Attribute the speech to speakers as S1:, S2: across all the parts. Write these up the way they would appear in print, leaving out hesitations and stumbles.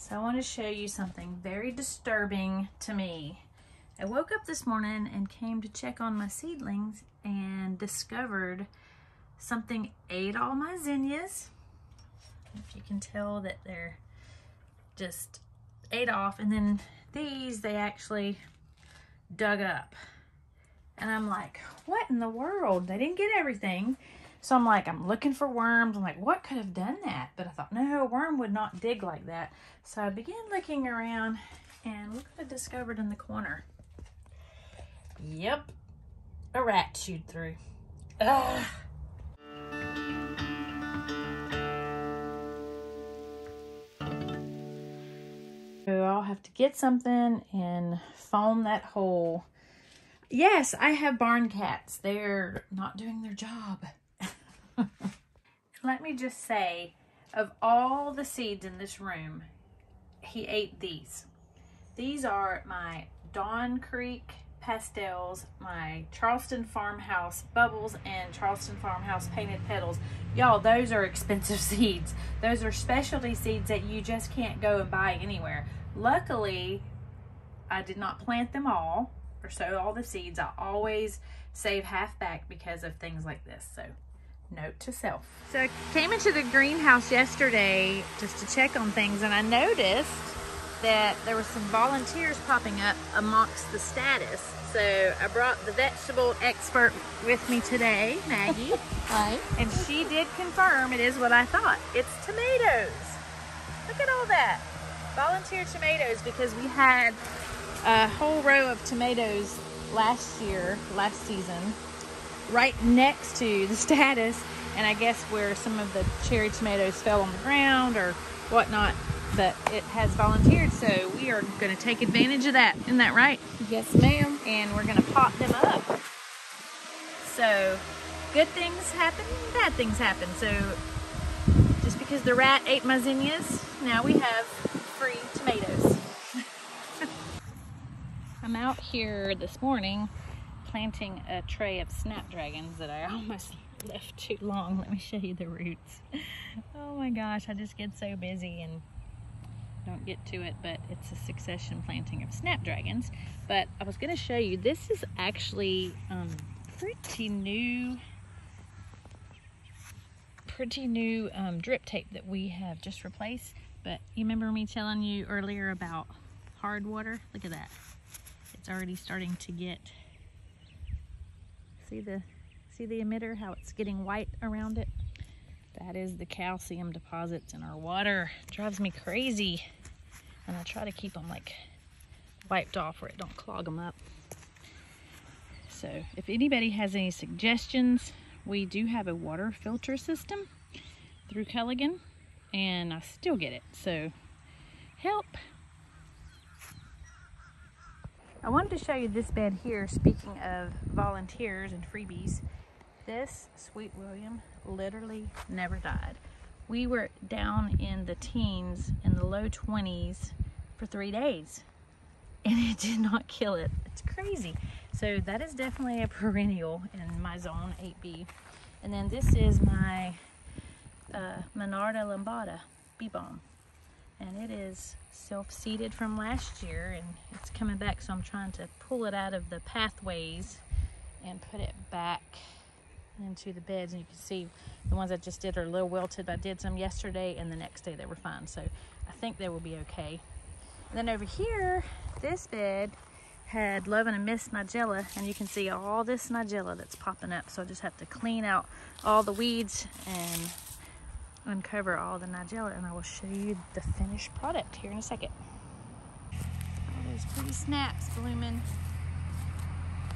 S1: So I want to show you something very disturbing to me. I woke up this morning and came to check on my seedlings and discovered something ate all my zinnias. If you can tell that they're just ate off, and then these they actually dug up. And I'm like, what in the world? They didn't get everything. So I'm like, I'm looking for worms. I'm like, what could have done that? But I thought, no, a worm would not dig like that. So I began looking around, and look what I discovered in the corner. Yep, a rat chewed through. Ugh. So I'll have to get something and foam that hole. Yes, I have barn cats. They're not doing their job. Let me just say, of all the seeds in this room, he ate these. These are my Dawn Creek pastels, my Charleston Farmhouse bubbles, and Charleston Farmhouse painted petals. Y'all, those are expensive seeds. Those are specialty seeds that you just can't go and buy anywhere. Luckily, I did not plant them all or sow all the seeds. I always save half back because of things like this. So note to self. So I came into the greenhouse yesterday just to check on things, and I noticed that there were some volunteers popping up amongst the status. So I brought the vegetable expert with me today, Maggie.
S2: Hi.
S1: And she did confirm it is what I thought. It's tomatoes. Look at all that. Volunteer tomatoes, because we had a whole row of tomatoes last season, right next to the status, and I guess where some of the cherry tomatoes fell on the ground or whatnot, but it has volunteered, so we are going to take advantage of that. Isn't that right?
S2: Yes, ma'am.
S1: And we're going to pot them up. So good things happen, bad things happen. So just because the rat ate my zinnias, now we have free tomatoes. I'm out here this morning planting a tray of snapdragons that I almost left too long. Let me show you the roots. Oh my gosh, I just get so busy and don't get to it, but it's a succession planting of snapdragons. But I was going to show you, this is actually pretty new drip tape that we have just replaced. But you remember me telling you earlier about hard water? Look at that. It's already starting to get, see the emitter, how it's getting white around it? That is the calcium deposits in our water. It drives me crazy. And I try to keep them like wiped off where it don't clog them up. So if anybody has any suggestions, we do have a water filter system through Culligan, and I still get it, so help. I wanted to show you this bed here. Speaking of volunteers and freebies, this Sweet William literally never died. We were down in the teens, in the low 20s for 3 days, and it did not kill it. It's crazy. So that is definitely a perennial in my zone 8B. And then this is my Monarda lambada bee balm, and it is self-seeded from last year, and it's coming back, so I'm trying to pull it out of the pathways and put it back into the beds. And you can see the ones I just did are a little wilted, but I did some yesterday, and the next day they were fine, so I think they will be okay. And then over here, this bed had Love and a Mist Nigella, and you can see all this Nigella that's popping up, so I just have to clean out all the weeds and uncover all the Nigella, and I will show you the finished product here in a second. All those pretty snaps blooming.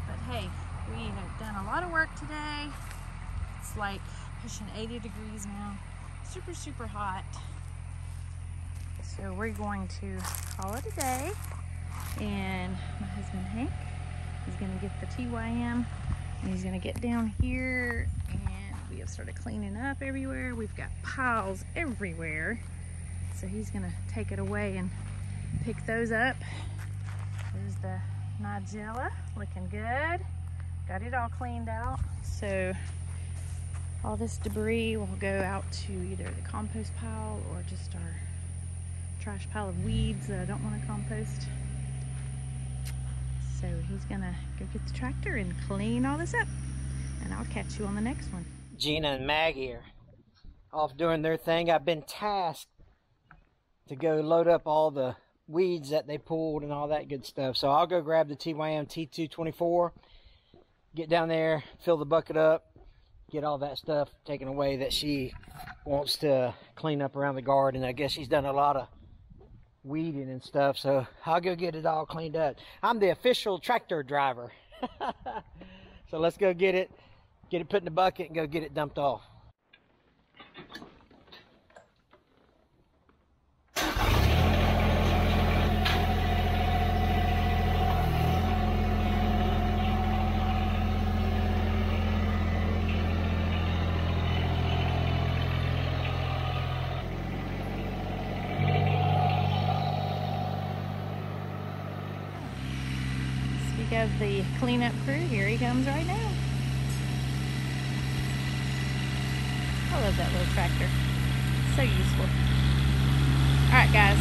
S1: But hey, we have done a lot of work today. It's like pushing 80 degrees now. Super, super hot. So we're going to call it a day. And my husband Hank is going to get the TYM, and he's going to get down here, and we have started cleaning up everywhere. We've got piles everywhere. So he's going to take it away and pick those up. There's the Nigella, looking good. Got it all cleaned out. So all this debris will go out to either the compost pile or just our trash pile of weeds that I don't want to compost. So he's gonna go get the tractor and clean all this up, and I'll catch you on the next one.
S2: Gina and Maggie are off doing their thing. I've been tasked to go load up all the weeds that they pulled and all that good stuff. So I'll go grab the TYM T224, get down there, fill the bucket up, get all that stuff taken away that she wants to clean up around the garden. I guess she's done a lot of weeding and stuff, so I'll go get it all cleaned up. I'm the official tractor driver. So let's go get it put in the bucket and go get it dumped off.
S1: Of the cleanup crew, here he comes right now. I love that little tractor. It's so useful. Alright guys,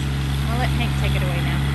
S1: I'll let Hank take it away now.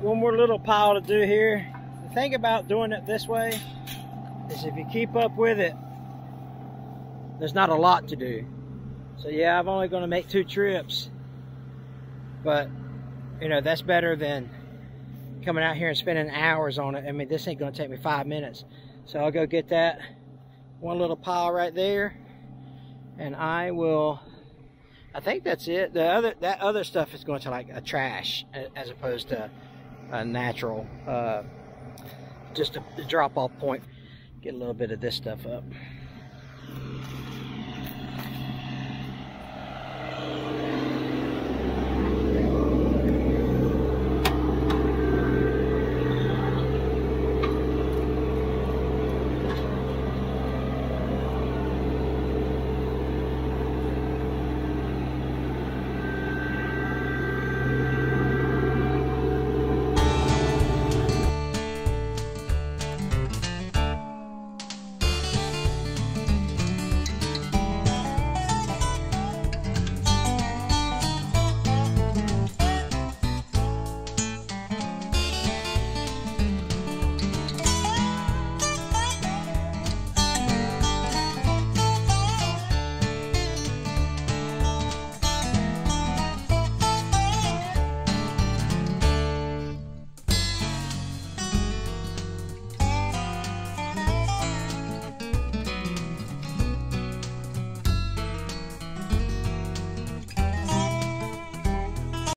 S2: One more little pile to do here. The thing about doing it this way is if you keep up with it, there's not a lot to do. So yeah, I'm only going to make 2 trips, but you know, that's better than coming out here and spending hours on it. I mean, this ain't going to take me 5 minutes. So I'll go get that one little pile right there, and I will I think that's it. That other stuff is going to like a trash as opposed to a natural, just a drop off point. Get a little bit of this stuff up.